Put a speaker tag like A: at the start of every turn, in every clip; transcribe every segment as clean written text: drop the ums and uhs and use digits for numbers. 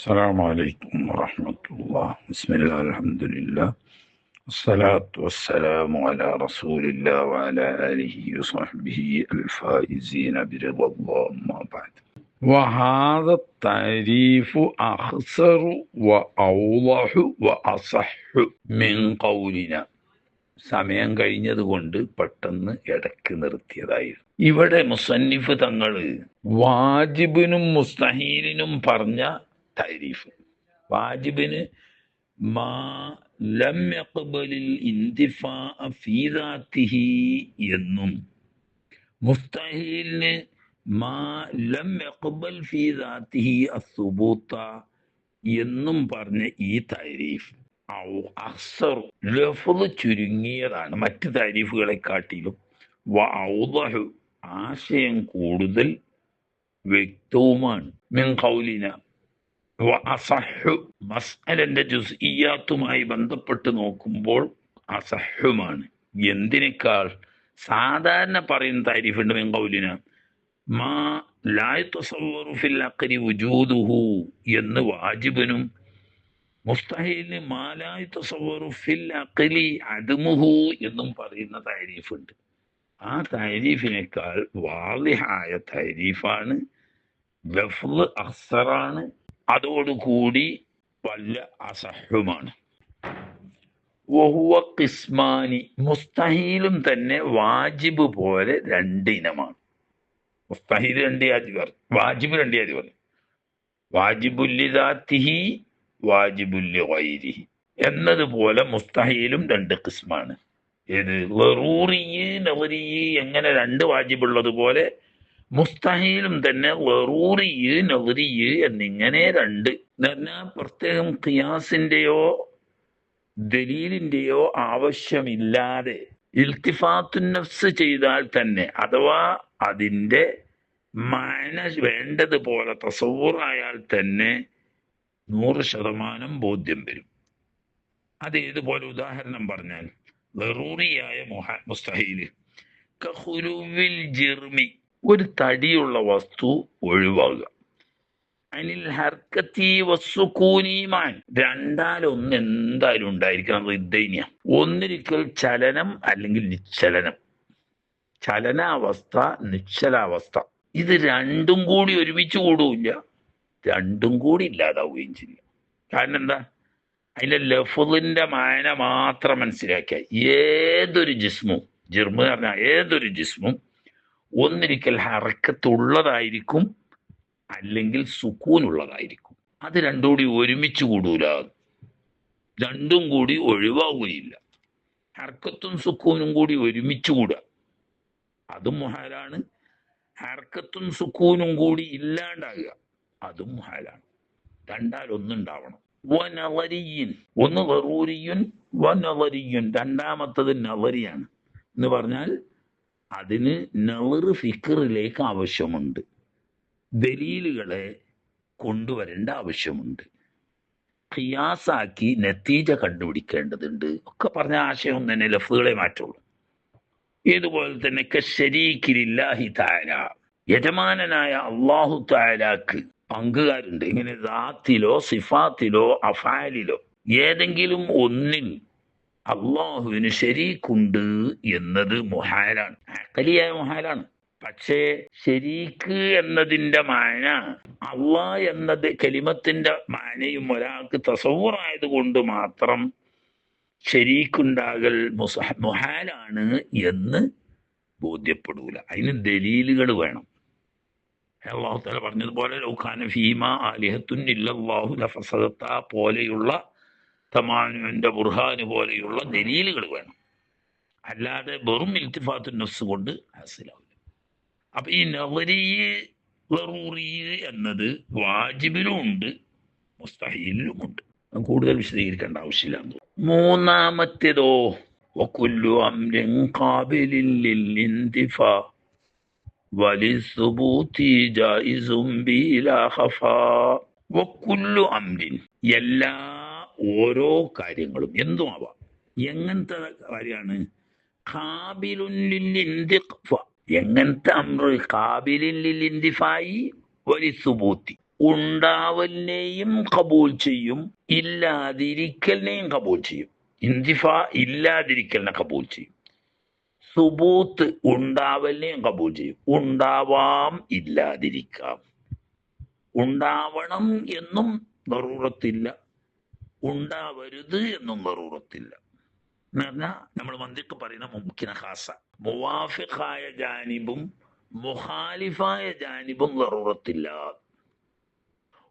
A: السلام عليكم ورحمة الله. بسم الله الحمد لله والصلاة والسلام على رسول الله وعلى آله وصحبه الفائزين برضا الله. أما بعد، وهذا التعريف أخسر وأوضح وأصح من قولنا. സമയം കഴിഞ്ഞത് കൊണ്ട് പെട്ടെന്ന് ഇടയ്ക്ക് നിർത്തിയതായിരുന്നു. ഇവിടെ മുസന്നിഫ് തങ്ങൾ വാജിബിനും മുസ്തഹീലിനും പറഞ്ഞ തരീഫ്. വാജിബിന് മാ ലം യഖ്ബലിൽ ഇന്തിഫാഅ ഫീ ദാതിഹി എന്നും മുസ്തഹീലിന് മാ ലം യഖ്ബൽ ഫീ ദാതിഹി അസ്സുബൂത എന്നും പറഞ്ഞ ഈ തരീഫ് ലഫ്ള് ചുരുങ്ങിയതാണ് മറ്റ് താരീഫുകളെക്കാട്ടിലും. ഔദഹു ആശയം കൂടുതൽ വ്യക്തവുമാണ്. മിൻ ഖൗലിന അസഹു മസ്അലന്റെ ജുസ്ഇയ്യാത്തുമായി ബന്ധപ്പെട്ട് നോക്കുമ്പോൾ അസഹുമാണ്. എന്തിനേക്കാൾ സാധാരണ പറയുന്ന താരീഫുണ്ട്. മിൻ ഖൗലിന മാ ലാ യതസവ്വറു ഫിൽ അഖ്ലി വുജൂദുഹു എന്ന് വാജിബിനും മുസ്തഹീലിന് മാ ലാ യതസവ്വറു ഫിൽ അഖ്ലി അദ്മുഹു എന്നും പറയുന്ന താരീഫുണ്ട്. ആ താരീഫിനേക്കാൾ വാളിഹായ താരീഫാണ്. ലഫ്ള് അഖ്സറാണ്, അതോടുകൂടി വല്ല അസഹുമാണ്. വഹുവ ഖിസ്മാനി, മുസ്തഹീലും തന്നെ വാജിബ് പോലെ രണ്ടിനമാണ്. മുസ്തഹീൽ രണ്ട് ജാതി പറഞ്ഞു, വാജിബ് രണ്ട് ജാതി പറഞ്ഞു. വാജിബുൽ ലിദാത്തിഹി വാജിബുൽ ലിഗൈരിഹി എന്നതുപോലെ മുസ്തഹീലും രണ്ട് ഖിസ്മാണ്. ഏത് ലറൂറിയ് നളരിയ് എങ്ങനെ രണ്ട് വാജിബുള്ളത് പോലെ മുസ്തഹീലും തന്നെ ലറൂറിയ് നളരിയ് എന്നിങ്ങനെ രണ്ട് എന്ന് പറഞ്ഞാൽ പ്രത്യേകം ഖിയാസിന്റെയോ ദലീലിന്റെയോ ആവശ്യമില്ലാതെ ഇൽത്തിഫാത്തുൻ നഫ്സ് ചെയ്താൽ തന്നെ, അഥവാ അതിന്റെ മാന വേണ്ടതുപോലെ തസവ്വുറായാൽ തന്നെ 100% ബോധ്യം വരും. അതേതുപോലെ ഉദാഹരണം പറഞ്ഞാൽ ലറൂറിയായ മുസ്തഹീല് കഖുലുവിൽ ജിർമി, ഒരു തടിയുള്ള വസ്തു ഒഴിവാകുക. അനിൽ ഹർക്കത്തി വസ്സുകൂനി മാൻ, രണ്ടാലൊന്ന് എന്തായാലും ഉണ്ടായിരിക്കണം. റിദ്ദൈന്യ, ഒന്നിരിക്കൽ ചലനം അല്ലെങ്കിൽ നിശ്ചലനം. ചലനാവസ്ഥ, നിശ്ചലാവസ്ഥ, ഇത് രണ്ടും കൂടി ഒരുമിച്ച് കൂടുകയില്ല, രണ്ടും കൂടി ഇല്ലാതാവുകയും ചെയ്യും. കാരണം എന്താ? അതിന്റെ ലഫ്ളിന്റെ മാന മാത്രം മനസ്സിലാക്കിയ ഏതൊരു ജിസ്മും, ജിർമ് എന്ന് പറഞ്ഞാൽ ഏതൊരു ജിസ്മും ഒന്നിരിക്കൽ ഹറക്കത്തുള്ളതായിരിക്കും അല്ലെങ്കിൽ സുക്കൂനുള്ളതായിരിക്കും. അത് രണ്ടും കൂടി ഒരുമിച്ച് കൂടൂല, രണ്ടും കൂടി ഒഴിവാകുകയില്ല. ഹർക്കത്തും സുക്കൂനും കൂടി ഒരുമിച്ച് കൂടുക അതും മുഹാലാണ്. ഹർക്കത്തും സുക്കൂനും കൂടി ഇല്ലാണ്ടാകുക അതും മുഹാലാണ്. രണ്ടാലൊന്നുണ്ടാവണം. വനളരിയൻ, ഒന്ന് ലറൂരിയുൻ വനളരിയുൻ, രണ്ടാമത്തത് നളരിയാണ് എന്ന് പറഞ്ഞാൽ അതിന് നളർ ഫിക്റിലേക്ക് ആവശ്യമുണ്ട്, ദലീലുകളെ കൊണ്ടുവരേണ്ട ആവശ്യമുണ്ട്, ഖിയാസാക്കി നത്തീജ കണ്ടുപിടിക്കേണ്ടതുണ്ട്. ഒക്കെ പറഞ്ഞ ആശയം തന്നെ, ലഫ്ളുകളെ മാറ്റുള്ളൂ. ഇതുപോലെ തന്നെ കശരീക്കിലില്ലാഹി തആല, യജമാനനായ അല്ലാഹു തആലാക്ക് പങ്കുകാരുണ്ട്. ഇങ്ങനെ ദാത്തിലോ സിഫാത്തിലോ അഫാലിലോ ഏതെങ്കിലും ഒന്നിൽ അള്ളാഹുവിന് ശരീക്കുണ്ട് എന്നത് മുഹാലാണ്, അഖലിയായ മുഹാലാണ്. പക്ഷേ ശരീക്ക് എന്നതിന്റെ മാന അള്ളാഹ് എന്നത് കലിമത്തിന്റെ മാനയും ഒരാൾക്ക് തസവ്വുറായത് കൊണ്ട് മാത്രം ശരീക്കുണ്ടാകൽ മുഹാലാണ് എന്ന് ബോധ്യപ്പെടൂല. അതിന് ദലീലുകൾ വേണം. അല്ലാഹു തആല പറഞ്ഞതുപോലെ ലൗകാന ഫീമാ ആലിഹത്തുൻ ഇല്ലല്ലാഹു ലഫസദത പോലെയുള്ള തമാനുവിന്റെ ബുർഹാന് പോലെയുള്ള ദലീലുകൾ വേണം. അല്ലാതെ വെറും ഇൽത്തിഫാത്തുൻ നഫ്സ് കൊണ്ട് ഹാസിലാവില്ല. അപ്പൊ ഈ നളരി ലറൂറി എന്നത് വാജിബിലും ഉണ്ട് മുസ്തഹീലിലും ഉണ്ട്. കൂടുതൽ വിശദീകരിക്കേണ്ട ആവശ്യമില്ല. മൂന്നാമത്തേതോ വകുല്ലു അംരിൻ ഖാബിലിൻ ലിൽ ഇന്തിഫാ വലിസുബൂതി ജായിസും ബിലാ ഖഫാ. വകുല്ലു അംരിൻ, എല്ലാ ഓരോ കാര്യങ്ങളും എന്തും ആവാം. എങ്ങനത്തെ കാര്യമാണ്? ഖാബിലുൻ ലിൽ ഇന്തിഫാ, എങ്ങനത്തെ അംറ്? ഖാബിലിൻ ലിൽ ഇന്തിഫായി വലിസുബൂതി, ഉണ്ടാവലിനെയും കബൂൽ ചെയ്യും, ഇല്ലാതിരിക്കലിനെയും കബൂൽ ചെയ്യും. ഇന്തിഫാ ഇല്ലാതിരിക്കലിനെ കബൂൽ ചെയ്യും. സുബൂത്ത് ഉണ്ടാവലിനെയും കബൂൽ ചെയ്യും. ഉണ്ടാവാം, ഇല്ലാതിരിക്കാം. ഉണ്ടാവണം എന്നും ദറൂറത്തില്ല, ഉണ്ടാവരുത് എന്നും ദറൂറത്തില്ല. എന്ന് പറഞ്ഞാൽ നമ്മൾ മന്ദിക്ക് പറയുന്ന മുംകിന ഖാസ, മുവാഫിഖായ ജാനിബും മുഖാലിഫായ ജാനിബും ദറൂറത്തില്ല.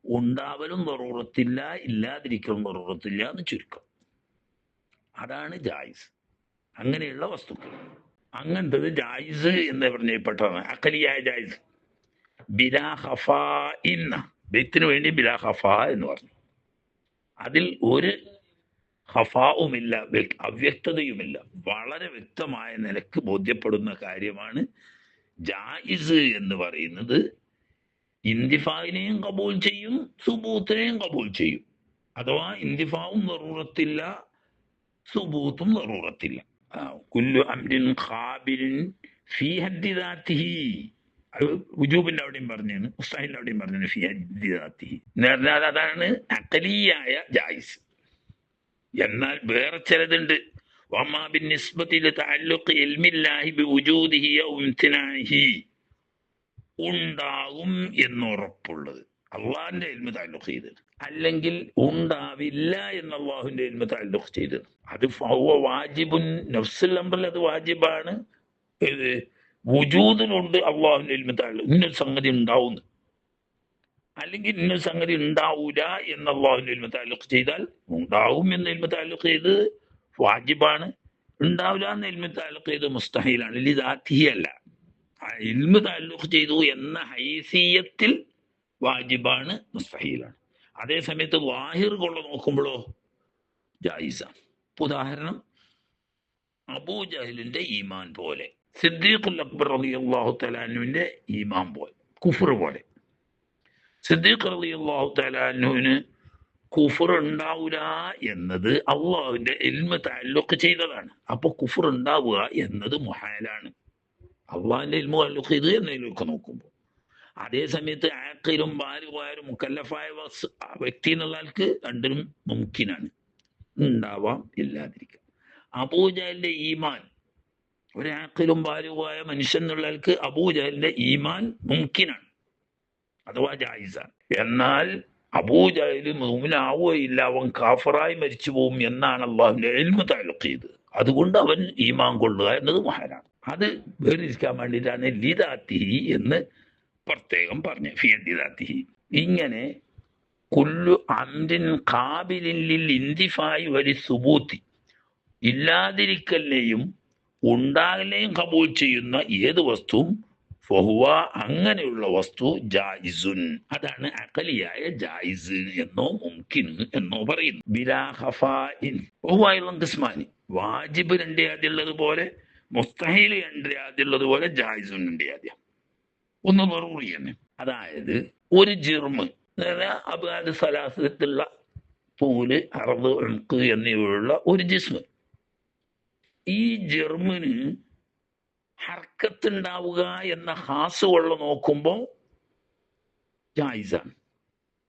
A: ഉണ്ടാവലും ദറൂറത്തില്ല, ഇല്ലാതിരിക്കലും ദറൂറത്തില്ല എന്ന് ചുരുക്കം. അതാണ് ജായിസ്. അങ്ങനെയുള്ള വസ്തുക്കൾ അങ്ങനത്തത് ജായിസ് എന്ന് പറഞ്ഞപ്പെട്ടതാണ്. അഖലിയായ ജായിസ് ബിലാ ഖഫാ ഇന്ന ബെയ്ത്തിന് വേണ്ടി ബിലാ ഖഫാ എന്ന് പറഞ്ഞു. അതിൽ ഒരു ഖഫാവുമില്ല, അവ്യക്തതയുമില്ല. വളരെ വ്യക്തമായ നിലക്ക് ബോധ്യപ്പെടുന്ന കാര്യമാണ് ജായിസ് എന്ന് പറയുന്നത്. ഇന്തിഫാവിനെയും കബൂൽ ചെയ്യും, സുബൂത്തിനെയും കബൂൽ ചെയ്യും. അഥവാ ഇന്തിഫാവും ദറൂറത്തില്ല, സുബൂത്തും ദറൂറത്തില്ല. കുല്ലു അംരിൻ ഖാബിലിൻ ഫീ ഹദ്ദി ദാത്തിഹി, അത് വുജൂബിന്റെ അവിടെയും പറഞ്ഞാണ്, മുസ്തഹിലിന്റെ അവിടെയും പറഞ്ഞാണ് ഫീ ഹദ്ദി ദാത്തിഹി എന്ന് പറഞ്ഞാൽ അതാണ് അഖലിയായ ജായിസ്. എന്നാൽ വേറെ ചിലതുണ്ട്. വമാ ബിന്നിസ്ബതി ലിതഅല്ലുഖി ഇൽമില്ലാഹി ബിവുജൂദിഹി ഔ ഇംതിനാഇഹി, ഉണ്ടാകും എന്നുറപ്പുള്ളത് അള്ളാഹിന്റെ ഇൽമ തഅല്ലുഖ് ചെയ്തത്, അല്ലെങ്കിൽ ഉണ്ടാവില്ല എന്ന് അള്ളാഹുവിന്റെ ഇൽമ തഅല്ലുഖ് ചെയ്തത്. അത് വാജിബുൻ നഫ്സുൽ അംറിൽ അത് വാജിബാണ്. ഇത് വുജൂദിലുണ്ട് അള്ളാഹുവിന്റെ ഇൽമ തഅല്ലുഖ്, ഇന്നൊരു സംഗതി ഉണ്ടാവും, അല്ലെങ്കിൽ ഇന്നൊരു സംഗതി ഉണ്ടാവൂല എന്ന് അള്ളാഹുവിന്റെ ഇൽമ തഅല്ലുഖ് ചെയ്താൽ, ഉണ്ടാവും എന്ന് ഇൽമ തഅല്ലുഖ് ചെയ്ത് വാജിബാണ്, ഉണ്ടാവില്ല എന്ന് ഇൽമ തഅല്ലുഖ് ചെയ്ത് മുസ്തഹീലാണ്. ലിദാത്തിഹി അല്ല, ഇൽമ തഅല്ലുഖ് ചെയ്തു എന്ന ഹൈസിയത്തിൽ വാജിബാണ്, മുസ്തഹീലാണ്. അതേ സമയത്ത് വാഹിർ കൊള്ള നോക്കുമ്പോഴോ ജായിസാണ്. ഉദാഹരണം അബൂജഹലിന്റെ ഈമാൻ പോലെ, സിദ്ദീഖുൽ അക്ബർ റളിയല്ലാഹു തആല അൻഹുവിന്റെ ഈമാൻ പോലെ, കുഫർ പോലെ. സിദ്ദീഖ് റളിയല്ലാഹു തആല അൻഹുവിന് കുഫർ ഉണ്ടാവില്ല എന്നത് അള്ളാഹുവിന്റെ ഇൽമ തഅല്ലുഖ് ചെയ്തതാണ്. അപ്പൊ കുഫർ ഉണ്ടാവുക എന്നത് മുഹാലാണ്, അള്ളാഹിന്റെ ഇൽമ തഅല്ലുഖ് ചെയ്ത് എന്നതിലൊക്കെ നോക്കുമ്പോൾ. അതേ സമയത്ത് ആഖിലും ബാലിഗും മുക്കല്ലഫായ വ്യക്തി എന്നുള്ള ആൾക്ക് രണ്ടിനും മുംകിനാണ്, ഉണ്ടാവാം, ഇല്ലാതിരിക്കാം. അബൂജഹലിന്റെ ഈമാൻ, ഒരു ആഖിലും ബാലിഗുമായ മനുഷ്യൻ എന്നുള്ള ആൾക്ക് അബൂജഹലിന്റെ ഈമാൻ മുംകിനാണ്, അഥവാ ജായിസാണ്. എന്നാൽ അബൂജഹൽ മുഅ്മിനാവുകയില്ല, അവൻ കാഫറായി മരിച്ചു പോകും എന്നാണ് അള്ളാഹുവിന്റെ ഇൽമ തഅല്ലുഖ് ചെയ്തത്. അതുകൊണ്ട് അവൻ ഈമാൻ കൊള്ളുക എന്നത് മുഹാലാണ്. അത് വേറിരിക്കാൻ വേണ്ടിയിട്ടാണ് ലിദാത്തിഹി എന്ന് പ്രത്യേകം പറഞ്ഞു, ഫീ ലിദാത്തിഹി. ഇങ്ങനെ കുല്ലു അംരിൻ ഖാബിലിൻ ലിൽ ഇന്തിഫായി വലി സുബൂത്തി, ഇല്ലാതിരിക്കലിനെയും ഉണ്ടാകലിനെയും കബൂൽ ചെയ്യുന്ന ഏത് വസ്തുവും ഫഹുവ, അങ്ങനെയുള്ള വസ്തു ജായിസുൻ, അതാണ് അഖലിയായ ജായിസ് എന്നോ മുംകിൻ എന്നോ പറയുന്നു. ബിലാ ഖഫാഇൻ ഫഹുവ ഖിസ്മാനി, വാജിബ് രണ്ടേ ആദ്യമുള്ളത് പോലെ, മുസ്തഹീൽ രണ്ടേ ആദ്യമുള്ളത് പോലെ ജായിസുൻ രണ്ടേ ആദ്യം. ഒന്ന് ദറൂറിയാണ്. അതായത് ഒരു ജിർമ് അബാദ് സലാസത്തുള്ള തൂല്, അർദ്, ഉംഖ് എന്നിവയുള്ള ഒരു ജിസ്മ്, ഈ ജിർമിന് ഹർക്കത്തുണ്ടാവുക എന്ന ഹാസ് കൊള്ള നോക്കുമ്പോൾ ജായിസാണ്,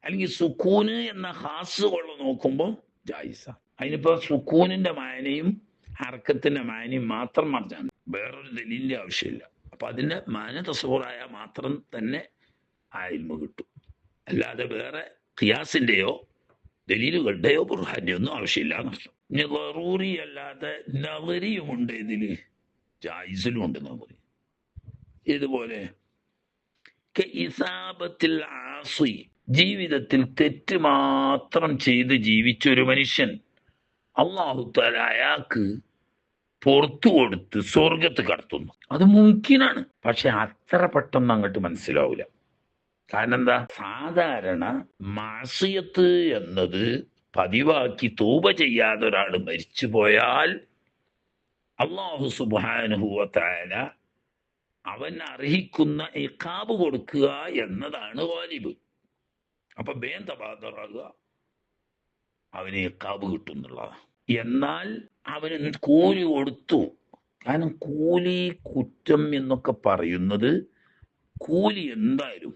A: അല്ലെങ്കിൽ സുക്കൂന് എന്ന ഹാസ് കൊള്ള നോക്കുമ്പോൾ ജായിസാണ്. അതിനിപ്പോ സുക്കൂനിന്റെ മാനയും ഹർക്കത്തിന്റെ മാനയും മാത്രം മറിച്ചാണ്, വേറൊരു ദലീലിന്റെ ആവശ്യമില്ല. അപ്പൊ അതിന്റെ മാന തസ്വൂറായ മാത്രം തന്നെ ആ ഇൽമ കിട്ടും, അല്ലാതെ വേറെ ഖിയാസിന്റെയോ ദലീലുകളുടെയോ ബുർഹാന്റെയോ ഒന്നും ആവശ്യമില്ല എന്നർത്ഥം. ഇനി ദറൂറി അല്ലാതെ നവരിയുമുണ്ട് ഇതില്, ജായിസിലും ഉണ്ട് നവറി. ഇതുപോലെ ഇസാബത്തിൽ ആസി, ജീവിതത്തിൽ തെറ്റ് മാത്രം ചെയ്ത് ജീവിച്ച ഒരു മനുഷ്യൻ അല്ലാഹു തആല അയാൾക്ക് പുറത്തു കൊടുത്ത് സ്വർഗത്ത് കടത്തുന്നു, അത് മുംകിനാണ്. പക്ഷെ അത്ര പെട്ടെന്ന് അങ്ങോട്ട് മനസ്സിലാവില്ല. കാരണം എന്താ? സാധാരണ മാസിയത്ത് എന്നത് പതിവാക്കി തൗബ ചെയ്യാതെ ഒരാൾ മരിച്ചു പോയാൽ അല്ലാഹു സുബ്ഹാനഹു വ തആല അവൻ അർഹിക്കുന്ന ഇഖാബ് കൊടുക്കുക എന്നതാണ് വാജിബ്. അപ്പൊ ബേൻ തബാദറാകുക, അവന് ഇഖാബ് കിട്ടും എന്നുള്ളതാണ്. എന്നാൽ അവന് കൂലി കൊടുത്തു. കാരണം കൂലി കുറ്റം എന്നൊക്കെ പറയുന്നത് കൂലി എന്തായാലും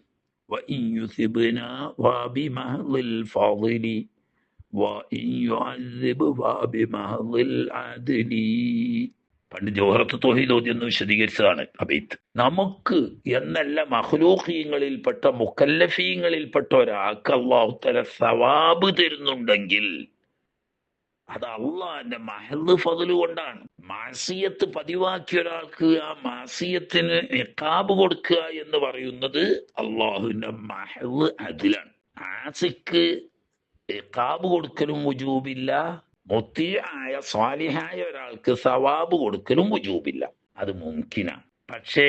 A: وإن يثبنا فبمحض الفضل وإن يعذب فبمحض العدل. പണ്ട് ജൗഹറത്ത് തൗഹീദ് ഓതി എന്ന് വിശദീകരിച്ചതാണ് അബൈത്ത്. നമുക്ക് എന്നല്ല മഖ്ലൂഖീങ്ങളിൽപ്പെട്ട മുക്കല്ലഫീങ്ങളിൽപ്പെട്ട ഒരാൾക്ക് അല്ലാഹു തആല സവാബ് തരുന്നുണ്ടെങ്കിൽ അത് അള്ളാന്റെ മഹദ് ഫضല് കൊണ്ടാണ്. മാസിയത്ത് പതിവാക്കിയ ഒരാൾക്ക് ആ മാസിയത്തിന് ഇഖാബ് കൊടുക്കുക എന്ന് പറയുന്നത് അള്ളാഹുവിന്റെ മഹദ് അതിലാണ്. ആസിക്ക് ഇഖാബ് കൊടുക്കലും വുജൂബില്ല, മുത്തിയായ സ്വാലിഹായ ഒരാൾക്ക് സവാബ് കൊടുക്കലും വുജൂബില്ല. അത് മുംകിനാണ്. പക്ഷേ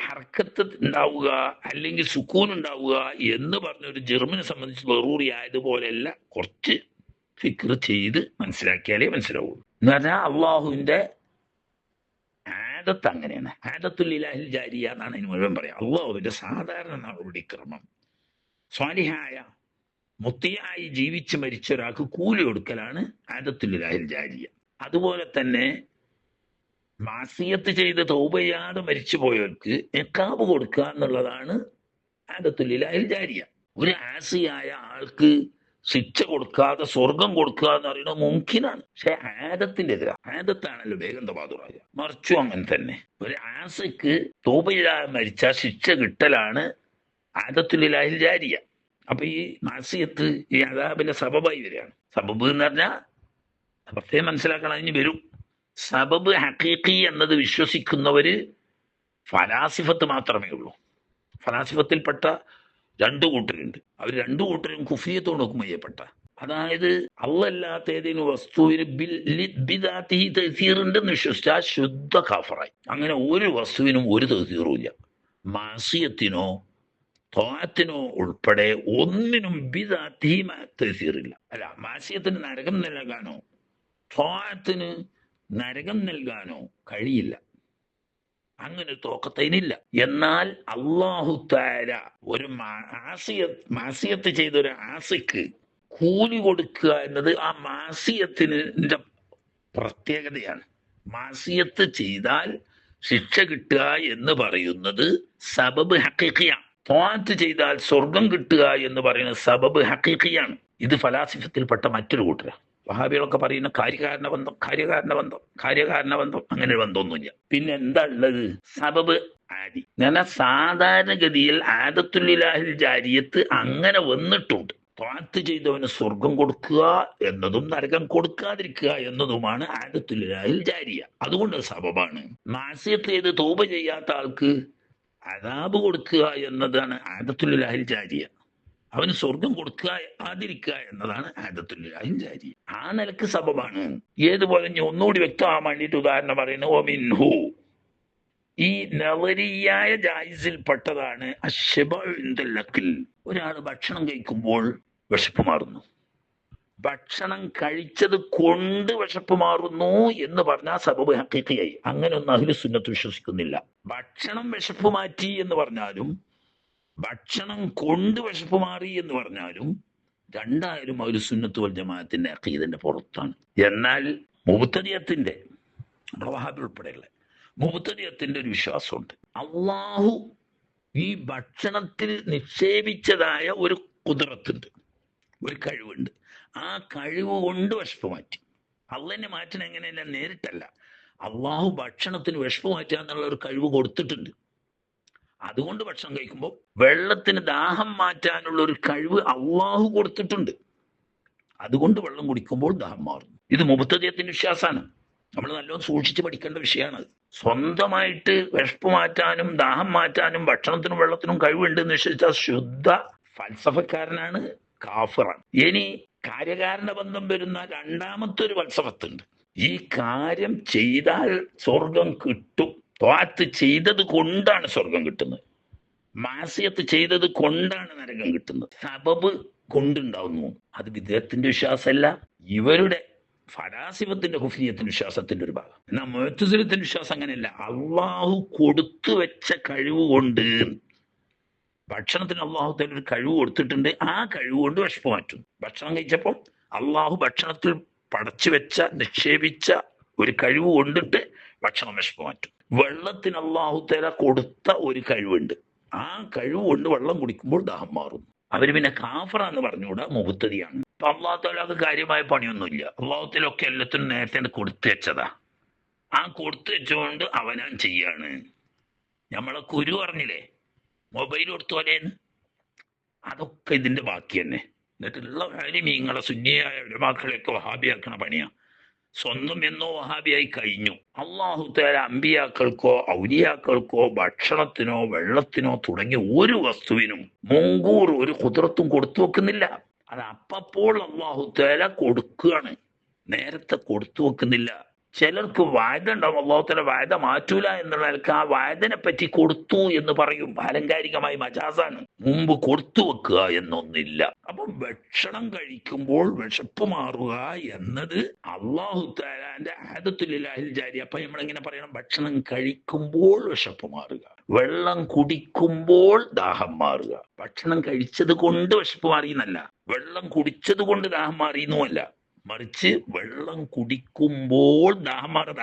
A: ഹർക്കത്ത് ഉണ്ടാവുക അല്ലെങ്കിൽ സുക്കൂൻ ഉണ്ടാവുക എന്ന് പറഞ്ഞ ഒരു ജർമ്മിനെ സംബന്ധിച്ച് ബറൂറി ആയതുപോലെയല്ല. കുറച്ച് ഫിക്ർ ചെയ്ത് മനസ്സിലാക്കിയാലേ മനസ്സിലാവൂ. എന്ന് പറഞ്ഞാൽ അള്ളാഹുവിന്റെ ആദത്ത് അങ്ങനെയാണ്. ആദത്തുൽ ഇലാഹിൽ ജാരിയ എന്നാണ് അതിന് മുഴുവൻ പറയാം. അള്ളാഹുവിന്റെ സാധാരണ നടപടിക്രമം സ്വാലിഹായ മുത്തിയായി ജീവിച്ച് മരിച്ച ഒരാൾക്ക് കൂലി കൊടുക്കലാണ് ആദത്തുൽ ഇലാഹിൽ ജാരിയ. അതുപോലെ തന്നെ മാസിയത്ത് ചെയ്ത് തൗബ ചെയ്യാതെ മരിച്ചു പോയവർക്ക് ഇഖാബ് കൊടുക്കുക എന്നുള്ളതാണ് ആദത്തുൽ ഇലാഹിൽ ജാരിയ. ഒരു ആസിയായ ആൾക്ക് ശിക്ഷ കൊടുക്കാതെ സ്വർഗം കൊടുക്കുക എന്ന് പറയുന്നത് മുംകിനാണ്. പക്ഷെ ആദത്തിന്റെ എതിരാ. ആദത്താണല്ലോ വേഗം തബാദുറായ. മറിച്ചു അങ്ങനെ തന്നെ ഒരു ആസിക്ക് തൗബ ചെയ്യാതെ മരിച്ച ശിക്ഷ കിട്ടലാണ് ആദത്തുൽ ഇലാഹിൽ ജാരിയ. അപ്പൊ ഈ മാസിയത്ത് ഈ അദാബിന്റെ സബബായി വരികയാണ്. സബബ് എന്ന് പറഞ്ഞാൽ പ്രത്യേകം മനസ്സിലാക്കണം, അതിന് വരും. സബബ് ഹഖീഖി എന്നത് വിശ്വസിക്കുന്നവര് ഫലാസിഫത്ത് മാത്രമേ ഉള്ളൂ. ഫലാസിഫത്തിൽപ്പെട്ട രണ്ടു കൂട്ടരുണ്ട്. അവർ രണ്ടു കൂട്ടരും കുഫിയത്തോട് ഹുക്മ ചെയ്യപ്പെട്ട, അതായത് അള്ളല്ലാത്ത ഏതെങ്കിലും വസ്തുവിന് തഅ്സീറുണ്ടെന്ന് വിശ്വസിച്ചാൽ ശുദ്ധ കാഫറായി. അങ്ങനെ ഒരു വസ്തുവിനും ഒരു തഅ്സീറും ഇല്ല. മാസിയത്തിനോ ത്വാഅത്തിനോ ഉൾപ്പെടെ ഒന്നിനും ബിദാത്തിഹി തഅ്സീറില്ല. അല്ല, മാസിയത്തിന് നരകം നൽകാനോ ത്വാഅത്തിന് നരകം നൽകാനോ കഴിയില്ല. അങ്ങനെ തോക്കത്തതിനില്ല. എന്നാൽ അല്ലാഹു തആല ഒരു മാസിയത്ത് ചെയ്ത ഒരു ആസിക്ക് കൂലി കൊടുക്കുക എന്നത് ആ മാസിയത്തിന്റെ പ്രത്യേകതയാണ്. മാസിയത്ത് ചെയ്താൽ ശിക്ഷ കിട്ടുക എന്ന് പറയുന്നത് സബബ് ഹഖീഖിയാണ്. ത്വാഅത്ത് ചെയ്താൽ സ്വർഗം കിട്ടുക എന്ന് പറയുന്നത് സബബ് ഹഖീഖിയാണ്. ഇത് ഫലാസിഫത്തിൽപ്പെട്ട മറ്റൊരു കൂട്ടരാണ്. വഹാബികളൊക്കെ പറയുന്ന കാര്യകാരണ ബന്ധം അങ്ങനെ ബന്ധമൊന്നുമില്ല. പിന്നെ എന്താ ഉള്ളത്? സബബ് ആദി. എന്നാൽ സാധാരണഗതിയിൽ ആദത്തുൽ ഇലാഹിൽ ജാരിയത്ത് അങ്ങനെ വന്നിട്ടുണ്ട്. ത്വാഅത്ത് ചെയ്തവന് സ്വർഗം കൊടുക്കുക എന്നതും നരകം കൊടുക്കാതിരിക്കുക എന്നതുമാണ് ആദത്തുൽ ഇലാഹിൽ ജാരിയ. അതുകൊണ്ട് സബബാണ്. മാസിയത്ത് ചെയ്ത് തൗബ ചെയ്യാത്ത ആൾക്ക് അദാബ് കൊടുക്കുക എന്നതാണ് ആദത്തുൽ ഇലാഹിൽ ജാരിയ. അവന് സ്വർഗം കൊടുക്കുക ആതിരിക്കുക എന്നതാണ് ആദത്തുൽ ഇലാഹിൽ ജാരിയ. ആ നിലക്ക് സബബാണ്. ഏതുപോലെ ഞാൻ ഒന്നുകൂടി വ്യക്തമാകാൻ വേണ്ടിയിട്ട് ഉദാഹരണം പറയുന്നത് ഒമിൻഹു, ഈ നവരിയായ ജായിസിൽപ്പെട്ടതാണ് അശ്ശബഉ ഇൻദൽ അഖ്ൽ. ഒരാൾ ഭക്ഷണം കഴിക്കുമ്പോൾ വിശപ്പ് മാറുന്നു. ഭക്ഷണം കഴിച്ചത് കൊണ്ട് വിശപ്പ് മാറുന്നു എന്ന് പറഞ്ഞാൽ സബബ് ഹഖീഖിയായി. അങ്ങനെ ഒന്നും അഹ്ലു സുന്നത്ത് വിശ്വസിക്കുന്നില്ല. ഭക്ഷണം വിശപ്പ് മാറ്റി എന്ന് പറഞ്ഞാലും ഭക്ഷണം കൊണ്ട് വിശപ്പ് മാറി എന്ന് പറഞ്ഞാലും രണ്ടായാലും അഹ്ലു സുന്നത്ത് വൽ ജമാഅത്തിന്റെ അഖീദന്റെ പുറത്താണ്. എന്നാൽ മുബ്തദിയത്തിന്റെ, വഹാബി ഉൾപ്പെടെയുള്ള മുബ്തദിയത്തിന്റെ ഒരു വിശ്വാസമുണ്ട്. അള്ളാഹു ഈ ഭക്ഷണത്തിൽ നിക്ഷേപിച്ചതായ ഒരു ഖുദ്റത്തുണ്ട്, ഒരു കഴിവുണ്ട്. ആ കഴിവ് കൊണ്ട് വിശപ്പ് മാറ്റി. അള്ളാഹിനെ മാറ്റണം എങ്ങനെയല്ല, നേരിട്ടല്ല. അള്ളാഹു ഭക്ഷണത്തിന് വിശപ്പ് മാറ്റുക എന്നുള്ള ഒരു കഴിവ് കൊടുത്തിട്ടുണ്ട്. അതുകൊണ്ട് ഭക്ഷണം കഴിക്കുമ്പോൾ വെള്ളത്തിന് ദാഹം മാറ്റാനുള്ള ഒരു കഴിവ് അള്ളാഹു കൊടുത്തിട്ടുണ്ട്. അതുകൊണ്ട് വെള്ളം കുടിക്കുമ്പോൾ ദാഹം മാറുന്നു. ഇത് മുബ്തദിയത്തിന്റെ വിശ്വാസമാണ്. നമ്മൾ നല്ലോണം സൂക്ഷിച്ച് പഠിക്കേണ്ട വിഷയമാണ്. സ്വന്തമായിട്ട് വിശപ്പ് മാറ്റാനും ദാഹം മാറ്റാനും ഭക്ഷണത്തിനും വെള്ളത്തിനും കഴിവുണ്ടെന്ന് വിശ്വസിച്ചാൽ ശുദ്ധ ഫൽസഫക്കാരനാണ്, കാഫിറാണ്. ഇനി കാര്യകാരണ ബന്ധം വരുന്ന രണ്ടാമത്തെ ഒരു ഫൽസഫത്തുണ്ട്. ഈ കാര്യം ചെയ്താൽ സ്വർഗം കിട്ടും. ത്വാഅത്ത് ചെയ്തത് കൊണ്ടാണ് സ്വർഗം കിട്ടുന്നത്, മാസിയത്ത് ചെയ്തത് കൊണ്ടാണ് നരകം കിട്ടുന്നത്. സബബ് കൊണ്ടുണ്ടാവുന്നു. അത് വിദേഹത്തിന്റെ വിശ്വാസമല്ല, ഇവരുടെ ഫലാസിഫത്തിന്റെ കുഫ്രിയത്തിന്റെ വിശ്വാസത്തിന്റെ ഒരു ഭാഗം. എന്നാൽ മുഅ്തസിലത്തിന്റെ വിശ്വാസം അങ്ങനെയല്ല. അള്ളാഹു കൊടുത്തു വെച്ച കഴിവ് കൊണ്ട്, ഭക്ഷണത്തിന് അള്ളാഹു തആല ഒരു കഴിവ് കൊടുത്തിട്ടുണ്ട്. ആ കഴിവ് കൊണ്ട് വിശപ്പ് മാറ്റും. ഭക്ഷണം കഴിച്ചപ്പോൾ അള്ളാഹു ഭക്ഷണത്തിൽ പടച്ചു വെച്ച നിക്ഷേപിച്ച ഒരു കഴിവ് കൊണ്ടിട്ട് ഭക്ഷണം വിശപ്പ് മാറ്റും. വെള്ളത്തിന് അള്ളാഹു തആല കൊടുത്ത ഒരു കഴിവുണ്ട്. ആ കഴിവ് കൊണ്ട് വെള്ളം കുടിക്കുമ്പോൾ ദാഹം മാറും. അവര് പിന്നെ കാഫറ എന്ന് പറഞ്ഞുകൂടാ, മുബത്തദിയാണ്. അപ്പൊ അള്ളാഹുത്താലാക്ക് കാര്യമായ പണിയൊന്നുമില്ല. അള്ളാഹുത്തിലൊക്കെ എല്ലാത്തിനും നേരത്തെ കൊടുത്തു വെച്ചതാ. ആ കൊടുത്തു വെച്ചുകൊണ്ട് അവനാൻ ചെയ്യാണ്. നമ്മളെ കുരു പറഞ്ഞില്ലേ മൊബൈൽ കൊടുത്തു പോലേന്ന്, അതൊക്കെ ഇതിന്റെ ബാക്കി തന്നെ. എന്നിട്ടുള്ള കാര്യം ഇങ്ങളെ സുന്നിയായ ഉലമാക്കളെയൊക്കെ വഹാബിയാക്കണ പണിയാ. സ്വന്തം എന്നോ വഹാബിയായി കഴിഞ്ഞു. അള്ളാഹു തആല അമ്പിയാക്കൾക്കോ ഔലിയാക്കൾക്കോ ഭക്ഷണത്തിനോ വെള്ളത്തിനോ തുടങ്ങിയ ഒരു വസ്തുവിനും മുൻകൂർ ഒരു കുദ്റത്തും കൊടുത്തു വെക്കുന്നില്ല. അത് അപ്പോൾ അള്ളാഹു തആല കൊടുക്കുകയാണ്, നേരത്തെ കൊടുത്തു വെക്കുന്നില്ല. ചിലർക്ക് വായത ഉണ്ടാവും, അള്ളാഹു തആല വായത മാറ്റൂല എന്നുള്ള നിലക്ക് ആ വായതനെ പറ്റി കൊടുത്തു എന്ന് പറയും. ആലങ്കാരികമായി മജാസാണ്, മുമ്പ് കൊടുത്തു വെക്കുക എന്നൊന്നില്ല. അപ്പം ഭക്ഷണം കഴിക്കുമ്പോൾ വിശപ്പ് മാറുക എന്നത് അള്ളാഹു തആലാന്റെ ആദത്തുലില്ലാഹിൽ ജാരി. അപ്പൊ നമ്മളിങ്ങനെ പറയണം, ഭക്ഷണം കഴിക്കുമ്പോൾ വിശപ്പ് മാറുക, വെള്ളം കുടിക്കുമ്പോൾ ദാഹം മാറുക. ഭക്ഷണം കഴിച്ചത് കൊണ്ട് വിശപ്പ് മാറിയെന്നല്ല, വെള്ളം കുടിച്ചത് കൊണ്ട് ദാഹം മാറിയെന്നുമല്ല, മറിച്ച് വെള്ളം കുടിക്കുമ്പോൾ ദാഹം മാറുക.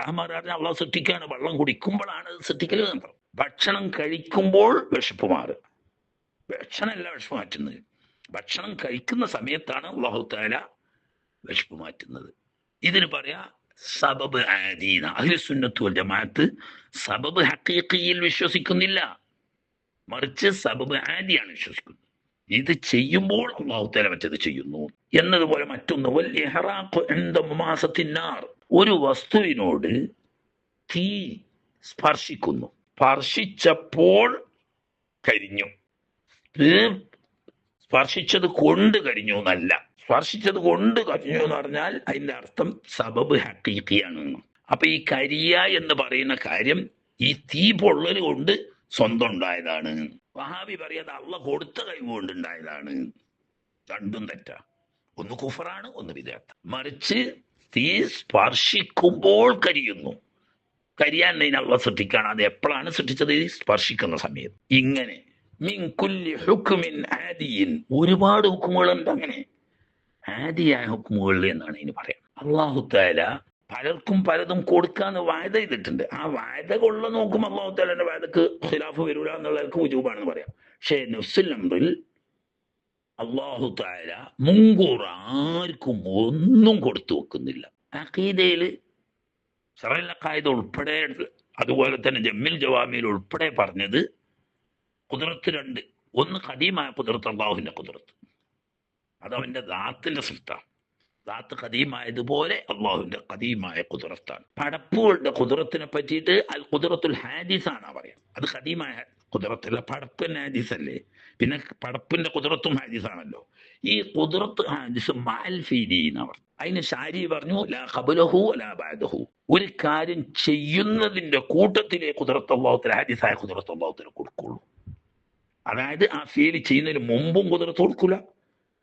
A: അള്ളാഹ് സൃഷ്ടിക്കുകയാണ്, വെള്ളം കുടിക്കുമ്പോഴാണ് സൃഷ്ടിക്കൽ എന്ന്. ഭക്ഷണം കഴിക്കുമ്പോൾ വിശപ്പ് മാറുക. ഭക്ഷണമല്ല വിശപ്പ് മാറ്റുന്നത്, ഭക്ഷണം കഴിക്കുന്ന സമയത്താണ് അല്ലാഹു തആല വിശപ്പ് മാറ്റുന്നത്. ഇതിന് പറയാ സബബ് ആദീന. അഹ്ലു സുന്നത്ത് വൽ ജമാഅത്ത് സബബ് ഹഖീഖിയിൽ വിശ്വസിക്കുന്നില്ല, മറിച്ച് സബബ് ആദിയാണ് വിശ്വസിക്കുന്നത്. ഇത് ചെയ്യുമ്പോൾ അല്ലാഹു തആല മറ്റത് ചെയ്യുന്നു എന്നതുപോലെ. മറ്റൊന്ന് വൽ ഇഹ്റാഖ് ഇൻദ മുമാസത്തിന്നാർ, ഒരു വസ്തുവിനോട് തീ സ്പർശിക്കുന്നു, സ്പർശിച്ചപ്പോൾ കരിഞ്ഞു. സ്പർശിച്ചത് കൊണ്ട് കരിഞ്ഞു എന്നല്ല, സ്പർശിച്ചത് കൊണ്ട് കരിഞ്ഞു എന്ന് പറഞ്ഞാൽ അതിന്റെ അർത്ഥം സബബ് ഹഖീഖിയാണ്. അപ്പൊ ഈ കരിയ എന്ന് പറയുന്ന കാര്യം ഈ തീ പൊള്ളൽ കൊണ്ട് സ്വന്തം ഉണ്ടായതാണ്. വഹാബി പറയാതെ അള്ളാഹ് കൊടുത്ത കഴിവ് കൊണ്ട് ഉണ്ടായതാണ്. രണ്ടും തെറ്റാ, ഒന്ന് കുഫറാണ്, ഒന്ന് വിദഅത്ത്. മറിച്ച് തീ സ്പർശിക്കുമ്പോൾ കരിയുന്നു. കരിയാൻ അള്ളാഹ് സൃഷ്ടിക്കാണ്. അത് എപ്പോഴാണ് സൃഷ്ടിച്ചത്? സ്പർശിക്കുന്ന സമയത്ത്. ഇങ്ങനെ മിൻ കുല്ലി ഹുക്മിൻ ആദിയിൻ, ഒരുപാട് ഹുക്കുമുകളുണ്ട്. അങ്ങനെ ആദിയായ ഹുക്കുമുകൾ എന്നാണ് ഇതിന് പറയാം. അല്ലാഹു തആല പലർക്കും പലതും കൊടുക്കാന്ന് വായത ചെയ്തിട്ടുണ്ട്. ആ വായത കൊള്ള നോക്കുമ്പോൾ അല്ലാഹു തആലയുടെ വായതക്ക് ഖിലാഫ് വരൂല എന്നുള്ളവർക്ക് വുജൂബാണെന്ന് പറയാം. പക്ഷേ നഫ്സുൽ അംറിൽ അല്ലാഹു തആല മുൻകൂർ ആർക്കും ഒന്നും കൊടുത്തു വെക്കുന്നില്ല. അഖീദയിൽ ശറഅൽ അഖായിദ ഉൾപ്പെടെ, അതുപോലെ തന്നെ ജമ്മിൽ ജവാമിയിൽ ഉൾപ്പെടെ പറഞ്ഞത് ഖുദ്റത്ത് രണ്ട്. ഒന്ന് ഖദീമായ ഖുദ്റത്ത്, അല്ലാഹുവിന്റെ ഖുദ്റത്ത്, അതവന്റെ ദാത്തിന്റെ സൃഷ്ടാണ്. ദാത്ത് ഖദീമായതുപോലെ അള്ളാഹുവിന്റെ ഖദീമായ ഖുദ്റത്താണ്. പടപ്പുകളുടെ ഖുദ്റത്തിനെ പറ്റിയിട്ട് അൽ ഖുദ്റത്തുൽ ഹാദിസ് ആണ് പറയാം. അത് ഖദീമായ ഖുദ്റത്തല്ല, പടപ്പിന്റെ ഹാദിസ് അല്ലേ. പിന്നെ പടപ്പിന്റെ ഖുദ്റത്തും ഹാദിസ് ആണല്ലോ. ഈ ഖുദ്റത്ത് ഹാദിസ് മഅൽ ഫീലീൻ അവർ. അതിന് ശാരി പറഞ്ഞു ലാ ഖബ്ലഹു വലാ ബഅദഹു, ഒരു കാര്യം ചെയ്യുന്നതിന്റെ കൂട്ടത്തിലെ ഖുദ്റത്ത് അല്ലാഹു ഹാദിസായ ഖുദ്റത്ത് അല്ലാഹു കൊടുക്കുള്ളൂ. അതായത് ആ ഫീൽ ചെയ്യുന്നതിന് മുമ്പും ഖുദ്റത്ത് കൊടുക്കൂല,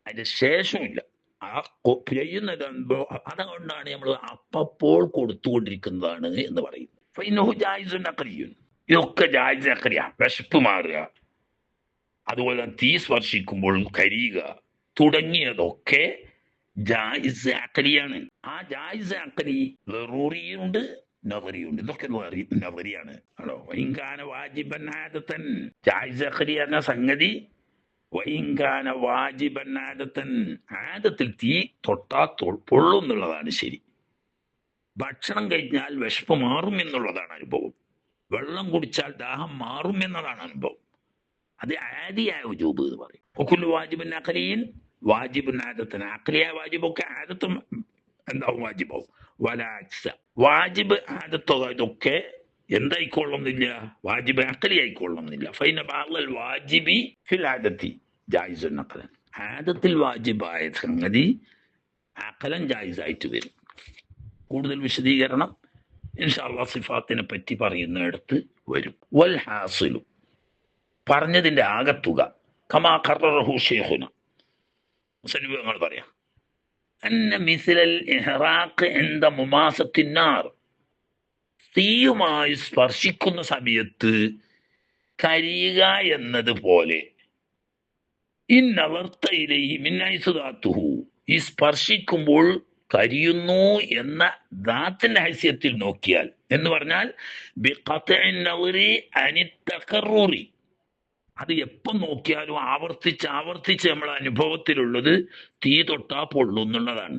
A: അതിന്റെ ശേഷമില്ല. ആ ചെയ്യുന്നത് എന്തോ അതുകൊണ്ടാണ് നമ്മൾ അപ്പോൾ കൊടുത്തുകൊണ്ടിരിക്കുന്നതാണ് എന്ന് പറയുന്നത്. ഫൈനഹു ജായിസുൻ അഖ്ലിയുൻ, ഇതൊക്കെ ജായിസ് അഖ്ലിയാ. വിശപ്പ് മാറുക, അതുപോലെ തീ സ്പർശിക്കുമ്പോൾ കരിയുക തുടങ്ങിയതൊക്കെ ജായിസ് അഖ്ലിയാണ്. ആ ജായിസ് അഖ്ലി ളറൂറിയുണ്ട്, നദറിയുണ്ട്. ഇതൊക്കെ നദറിയാണ് ആണോ. വഇൻകാന വാജിബൻ ആദതൻ, ജായിസ് അഖ്ലി എന്ന സംഗതി വൈങ്കാന വാജിബൻ ആദത്തൻ, ആദത്തിൽ തീ തൊട്ടാ പൊള്ളും എന്നുള്ളതാണ് ശരി. ഭക്ഷണം കഴിഞ്ഞാൽ വിശപ്പ് മാറും എന്നുള്ളതാണ് അനുഭവം. വെള്ളം കുടിച്ചാൽ ദാഹം മാറും എന്നതാണ് അനുഭവം. അത് ആദിയായ വുജൂബ് എന്ന് പറയും. ഒക്കുല്ലു വാജിബിൻ അഖ്ലിയിൻ വാജിബുൻ ആദത്തൻ, അഖ്ലിയായ വാജിബൊക്കെ ആദത്തും എന്താവും വാജിബാവും. വലാക്സ, വാജിബ് ആദത്തോ ഇതൊക്കെ എന്തായിക്കൊള്ളുന്നില്ല, വാജിബ് അഖ്ലി ആയിക്കൊള്ളുന്നില്ല. ഫൈന ബഅദൽ വാജിബി ഫിൽ ആദത്തി ജായിസുൻ അഖ്ലൻ, ആദത്തിൽ വാജിബായ സംഗതി അഖ്ലൻ ജായിസായിട്ട് വരും. കൂടുതൽ വിശദീകരണം ഇൻഷാ അല്ലാഹ് സിഫാത്തിനെ പറ്റി പറയുന്നിടത്ത് വരും. വൽ ഹാസിലു, പറഞ്ഞതിന്റെ ആകത്തുക കമാ ഖററഹു ശൈഖുന, മുസന്നിഫുകൾ പറയാം, അന്ന മിസ്ലൽ ഇഹ്റാഖ് ഇൻദ മുമാസത്തിന്നാർ, തീയുമായി സ്പർശിക്കുന്ന സമയത്ത് കരിയുക എന്നതുപോലെ, ഇന്നവർത്ത ഇലൈഹി മിൻ ഹൈസു ദാത്തുഹു, ഈ സ്പർശിക്കുമ്പോൾ കരിയുന്നു എന്ന ദാത്തിന്റെ ഹൈസ്യത്തിൽ നോക്കിയാൽ എന്ന് പറഞ്ഞാൽ ബിഖത്ഇൻ നളരി അനി തഖറുറി, അത് എപ്പം നോക്കിയാലും ആവർത്തിച്ച് നമ്മളെ അനുഭവത്തിലുള്ളത് തീ തൊട്ടാ പൊള്ളുന്നുള്ളതാണ്.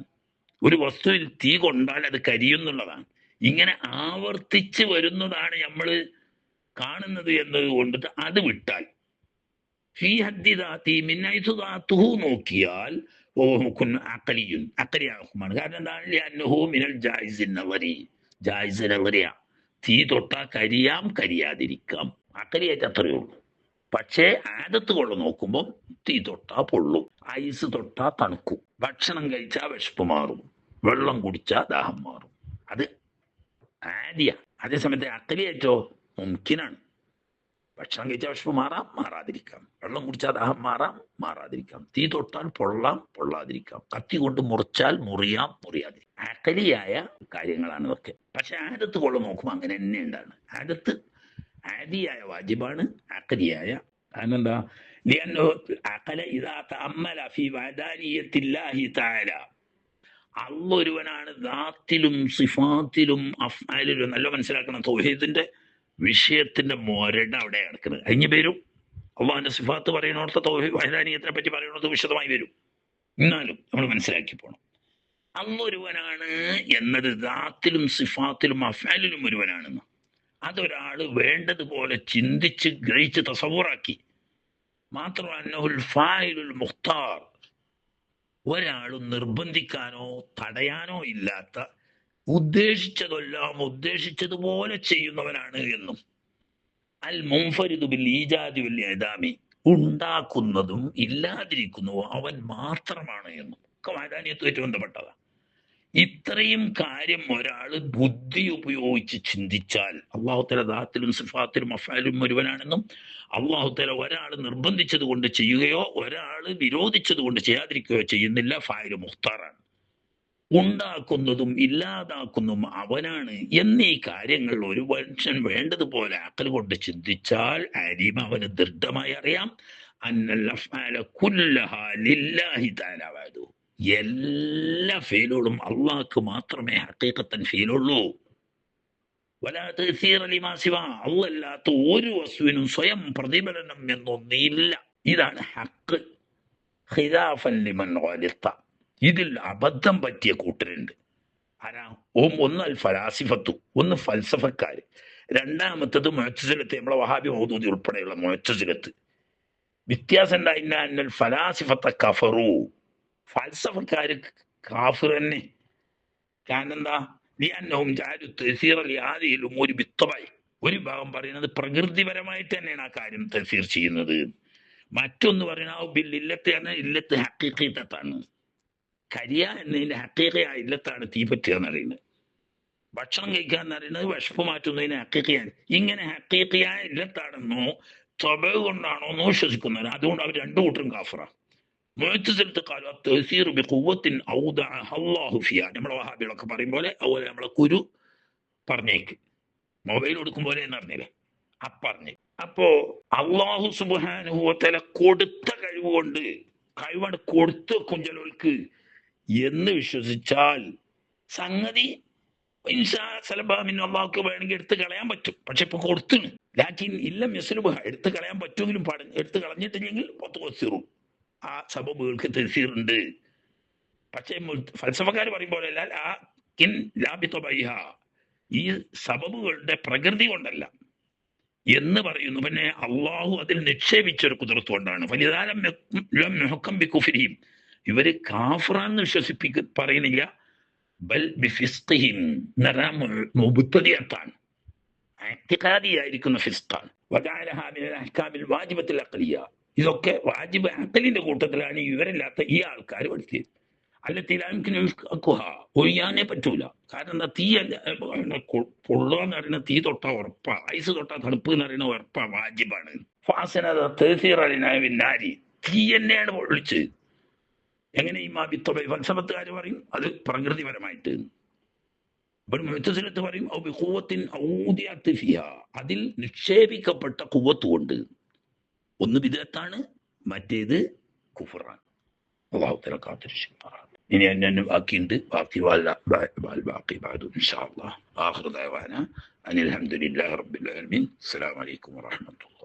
A: ഒരു വസ്തുവിൽ തീ കൊണ്ടാൽ അത് കരിയുന്നുള്ളതാണ്. ഇങ്ങനെ ആവർത്തിച്ച് വരുന്നതാണ് നമ്മൾ കാണുന്നത് എന്നതുകൊണ്ട് അത് വിട്ടാൽ ഫീ ഹദ്ദി ദാത്തി മിൻ ഹൈസു ദാത്തുഹു നോക്കിയാൽ അക്കലിയാഹുമാണ്. കാരണം എന്താണ്? ലിഅന്നഹു മിനൽ ജായിസിൻ നളരി, ജായിസ് നളരിയ. തീ തൊട്ടാ കരിയാം, കരിയാതിരിക്കാം, അക്കലിയായിട്ട് അത്രയേ ഉള്ളൂ. പക്ഷേ ആദത്ത് കൊണ്ട് നോക്കുമ്പോൾ തീ തൊട്ടാ പൊള്ളും, ഐസ് തൊട്ടാ തണുക്കും, ഭക്ഷണം കഴിച്ചാൽ വിശപ്പ് മാറും, വെള്ളം കുടിച്ചാൽ ദാഹം മാറും. അത് ആദ്യ. അതേസമയത്ത് അക്കലിയായിട്ടോ മുംകിനാണ്. ഭക്ഷണം കഴിച്ചാൽ വിശപ്പ് മാറാം, മാറാതിരിക്കാം, വെള്ളം കുടിച്ചാൽ ദാഹം മാറാം, മാറാതിരിക്കാം, തീ തൊട്ടാൽ പൊള്ളാം, പൊള്ളാതിരിക്കാം, കത്തി കൊണ്ട് മുറിച്ചാൽ മുറിയാം, മുറിയാതിരിക്കാം. അക്കലിയായ കാര്യങ്ങളാണ് ഇതൊക്കെ. പക്ഷെ ആദത്ത് കൊണ്ട് നോക്കുമ്പോൾ അങ്ങനെ തന്നെ ഉണ്ടാണ്. ആദത്ത് ആദിയായ വാജിബാണ്, അക്കലിയായ. കാരണം എന്താ? അള്ളാഹ് ഒരുവനാണ് ദാത്തിലും സിഫാത്തിലും അഫ്ആലിലും. നല്ല മനസ്സിലാക്കണം, തൗഹീദിന്റെ വിഷയത്തിന്റെ മൊരട അവിടെ കിടക്കുന്നത്. അതിന് വരും അള്ളാഹിന്റെ സിഫാത്ത് പറയുന്നിടത്ത് തൗഹീദ് വഹദാനിയത്തിനെ പറ്റി പറയുന്നത് വിശദമായി വരും. എന്നാലും നമ്മൾ മനസ്സിലാക്കി പോകണം, അള്ളാഹ് ഒരുവനാണ് എന്നത് ദാത്തിലും സിഫാത്തിലും അഫ്ആലിലും ഒരുവനാണെന്ന് അതൊരാള് വേണ്ടതുപോലെ ചിന്തിച്ച് ഗ്രഹിച്ച് തസവ്വുറാക്കി. മാത്രമല്ല മുഖ്താർ, ഒരാളും നിർബന്ധിക്കാനോ തടയാനോ ഇല്ലാത്ത, ഉദ്ദേശിച്ചതെല്ലാം ഉദ്ദേശിച്ചതുപോലെ ചെയ്യുന്നവനാണ് എന്നും. അൽ മുൻഫരിദു ബിൽ ഈജാദി വൽ ഇദാമി, ഉണ്ടാക്കുന്നതും ഇല്ലാതിരിക്കുന്നതും അവൻ മാത്രമാണ് എന്നും ഒക്കെ വഹദാനിയത്തുമായിട്ട് ബന്ധപ്പെട്ടതാണ്. ഇത്രയും കാര്യം ഒരാൾ ബുദ്ധി ഉപയോഗിച്ച് ചിന്തിച്ചാൽ അള്ളാഹു തആല ദാത്തിലും സിഫാത്തിലും അഫ്ആലിലും ഒരുവനാണെന്നും, അള്ളാഹു തആല ഒരാൾ നിർബന്ധിച്ചത് കൊണ്ട് ചെയ്യുകയോ ഒരാൾ വിരോധിച്ചത് കൊണ്ട് ചെയ്യാതിരിക്കുകയോ ചെയ്യുന്നില്ല. ഫായില് മുഖ്താറാണ്. ഉണ്ടാക്കുന്നതും ഇല്ലാതാക്കുന്നതും അവനാണ് എന്നീ കാര്യങ്ങൾ ഒരു മനുഷ്യൻ വേണ്ടതുപോലെ അക്കൽ കൊണ്ട് ചിന്തിച്ചാൽ അലീം, അവന് ദൃഢമായി അറിയാം, അന്നൽ അഫ്ആല കുല്ലഹാ ലില്ലാഹി തആല വഹദഹു, എല്ലാ ഫീലുകളും അള്ളാഹ്ക്ക് മാത്രമേ ഹഖീഖത്തൻ ഫീലുള്ളൂ. വലാ തഅ്സീറ ലിമാ സിവാ, അല്ലാത്ത ഒരു വസ്തുവിനും സ്വയം പ്രതിഫലനം എന്നൊന്നില്ല. ഇതാണ് ഹഖ്. ഖിലാഫൻ ലിമൻ ഖാലിത്ത, ഇതിൽ അബദ്ധം പറ്റിയ കൂട്ടരുണ്ട്. ആരാ? ഒന്ന് അൽ ഫലാസിഫത്തു, ഒന്ന് ഫൽസഫക്കാര്. രണ്ടാമത്തത് മുഅ്തസിലത്ത്, നമ്മളെ വഹാബി മൗദൂദി ഉൾപ്പെടെയുള്ള മുഅ്തസിലത്ത്. വ്യത്യാസം ഉണ്ടായില്ല. അന്നൽ ഫലാസിഫത്ത കഫറു, ഫൽസഫക്കാര് കാഫിർ തന്നെ. കാരണം എന്താ? ലിഅന്നഹും ജഅലു തഅ്സീറ ലിഹാദിഹിൽ ഉമൂരി ബിത്തബഇ, ഒരു ഭാഗം പറയുന്നത് പ്രകൃതിപരമായിട്ട് തന്നെയാണ് ആ കാര്യം തഅ്സീർ ചെയ്യുന്നത്. മറ്റൊന്ന് പറയുന്നത് ബിൽ ഇല്ലത്ത്, എന്ന ഇല്ലത്ത് ഹഖീഖത്താണ്. കരിയ എന്നതിന്റെ ഹഖീഖയായ ഇല്ലത്താണ് തീപറ്റുക എന്ന് പറയുന്നത്. ഭക്ഷണം കഴിക്കുക എന്ന് പറയുന്നത് വിശപ്പ് മാറ്റുന്നതിന് ഹഖീഖയാണ്. ഇങ്ങനെ ഹഖീഖയായ ഇല്ലത്താണെന്നോ ത്വബഅ് കൊണ്ടാണോ എന്ന് വിശ്വസിക്കുന്നവർ, അതുകൊണ്ട് അവർ രണ്ടു കൂട്ടരും കാഫിറാണ്. മുഅ്തസിലത്ത് ഖാലു അത്തഅ്സീറു ബിഖുവ്വത്തിൻ ഔദഅഹ അല്ലാഹു ഫിഹാ, നമ്മളെ വഹാബികളൊക്കെ പറയും പോലെ, അതുപോലെ നമ്മളെ കുരു പറഞ്ഞേക്ക് മൊബൈൽ കൊടുക്കും പോലെ എന്ന് പറഞ്ഞില്ലേ, പറഞ്ഞ്. അപ്പോ അല്ലാഹു സുബ്ഹാനഹു വ തആല കൊടുത്ത കഴിവുകൊണ്ട്, കഴിവാണ് കൊടുത്തു വെക്കും ചിലർക്ക് എന്ന് വിശ്വസിച്ചാൽ സംഗതി അള്ളാഹുക്ക് വേണമെങ്കിൽ എടുത്ത് കളയാൻ പറ്റും. പക്ഷെ ഇപ്പൊ കൊടുത്തുണ്. ലാക്കിൻ ഇല്ലം യസ്ലുബ, എടുത്ത് കളയാൻ പറ്റുമെങ്കിലും എടുത്ത് കളഞ്ഞിട്ടില്ലെങ്കിൽ പൊത്തു കൊസിറും, ആ സബബുകൾക്ക് തഫ്സീറുണ്ട്. പക്ഷേ ഫൽസഫക്കാർ പറയും പോലെ ഈ സബബുകളുടെ പ്രകൃതി കൊണ്ടല്ല എന്ന് പറയുന്നു. പിന്നെ അള്ളാഹു അതിൽ നിക്ഷേപിച്ചൊരു കുതിർത്ത് കൊണ്ടാണ്. ഫലിദാലം ഇവര് കാഫിറാന്ന് പറയുന്നില്ല, ബൽ ബിഫിസ്ഖിഹിം, മുബ്തദിഅത്താണ്, ഇഅ്തിഖാദിയായിരിക്കുന്ന ഫിസ്ഖാണ്. വജഅലഹാ മിനൽ അഹ്കാമിൽ വാജിബത്തിൽ അഖ്ലിയ, ഇതൊക്കെ വാജിബ് അഖലിന്റെ കൂട്ടത്തിലാണ് ഇവരില്ലാത്ത ഈ ആൾക്കാർ പഠിച്ചത്. ഒഴിയാനേ പറ്റൂല. കാരണം എന്താ? തീ പൊള്ളുക എന്ന് പറയുന്നത് തീ തൊട്ടാ ഉറപ്പാ, ഐസ് തൊട്ടാ തണുപ്പ് എന്ന് പറയുന്നത് ഉറപ്പാ, വാജിബാണ്. തീ തന്നെയാണ് പൊള്ളിച്ച്. എങ്ങനെ ഈ ഫൽസഫത്തുകാർ പറയും അത് പ്രകൃതിപരമായിട്ട്, മുഅ്തസിലത്ത് പറയും അതിൽ നിക്ഷേപിക്കപ്പെട്ട ഖുവ്വത്ത് കൊണ്ട്. ഒന്ന് ബിദ്അത്താണ്, മറ്റേത് കുഫറാണ്. അല്ലാഹു തആല കാത്തിരക്ഷിക്കുമാറാകട്ടെ. ഇനി എന്നെ ബാക്കിയുണ്ട്, ബാക്കി ഇൻഷാ അല്ലാഹ്. ആഖിറു ദഅവാന അനിൽ ഹംദുലില്ലാഹി റബ്ബിൽ ആലമീൻ. അസ്സലാമു അലൈക്കും വറഹ്മത്തുള്ളാഹി.